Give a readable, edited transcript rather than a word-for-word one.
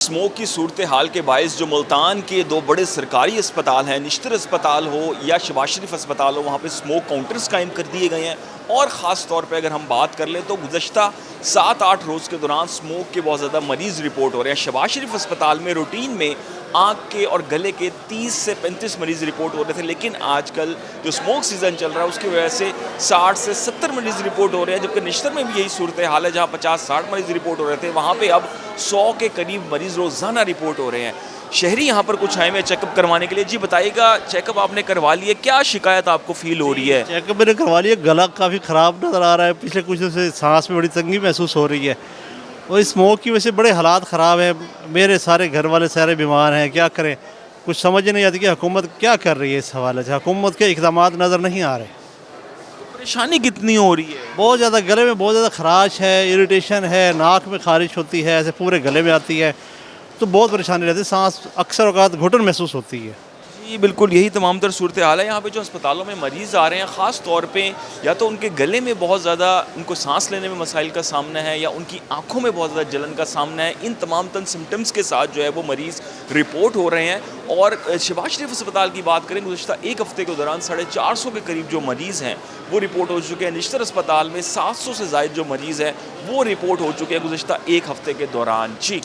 Smoke की सूरत हाल के बायस जो मुल्तान के दो बड़े सरकारी अस्पताल हैं, निश्तर अस्पताल हो या शबाज शरीफ अस्पताल हो, वहाँ पे स्मोक काउंटर्स कायम कर दिए गए हैं। और ख़ास तौर पे अगर हम बात कर लें तो गुज़श्ता 7-8 रोज़ के दौरान स्मोक के बहुत ज़्यादा मरीज़ रिपोर्ट हो रहे हैं। शबाज शरीफ अस्पताल में रूटीन में आँख के और गले के 30 से 35 मरीज़ रिपोर्ट हो रहे थे, लेकिन आजकल जो स्मोक सीज़न चल रहा है उसकी वजह से 60 से 70 मरीज़ रिपोर्ट हो रहे हैं। जबकि निश्तर में भी यही सूरत हाल है, जहाँ 50-60 मरीज़ रिपोर्ट हो रहे थे, वहाँ पे अब 100 के करीब मरीज़ रोज़ाना रिपोर्ट हो रहे हैं। शहरी यहाँ पर कुछ आए हुए चेकअप करवाने के लिए। जी बताइएगा, चेकअप आपने करवा लिया, क्या शिकायत आपको फील हो रही है? चेकअप मैंने करवा लिया, गला काफ़ी ख़राब नज़र आ रहा है। पिछले कुछ दिन से सांस में बड़ी तंगी महसूस हो रही है और इस स्मोक की वजह से बड़े हालात ख़राब हैं। मेरे सारे घर वाले सारे बीमार हैं, क्या करें? कुछ समझ नहीं आती कि हुकूमत क्या कर रही है इस हवाले से। हुकूमत के इक़दामात नज़र नहीं आ रहे। परेशानी कितनी हो रही है? बहुत ज़्यादा गले में बहुत ज़्यादा खराश है, इरिटेशन है, नाक में ख़ारिश होती है, ऐसे पूरे गले में आती है, तो बहुत परेशानी रहती है। सांस अक्सर औक़ात घुटन महसूस होती है। जी बिल्कुल, यही तमाम तर सूरत हाल है। यहाँ पे जो अस्पतालों में मरीज़ आ रहे हैं, ख़ास तौर पे या तो उनके गले में बहुत ज़्यादा उनको सांस लेने में मसाइल का सामना है, या उनकी आंखों में बहुत ज़्यादा जलन का सामना है। इन तमाम तर सिम्टम्स के साथ जो है वो मरीज़ रिपोर्ट हो रहे हैं। और शबाज शरीफ अस्पताल की बात करें, गुज़श्ता एक हफ़्ते के दौरान 450 के करीब जो मरीज़ हैं वो रिपोर्ट हो चुके हैं। निश्तर अस्पताल में 700 से ज़ायद जो मरीज़ हैं वो रिपोर्ट हो चुके हैं गुज़श्ता एक हफ़्ते के दौरान। जी।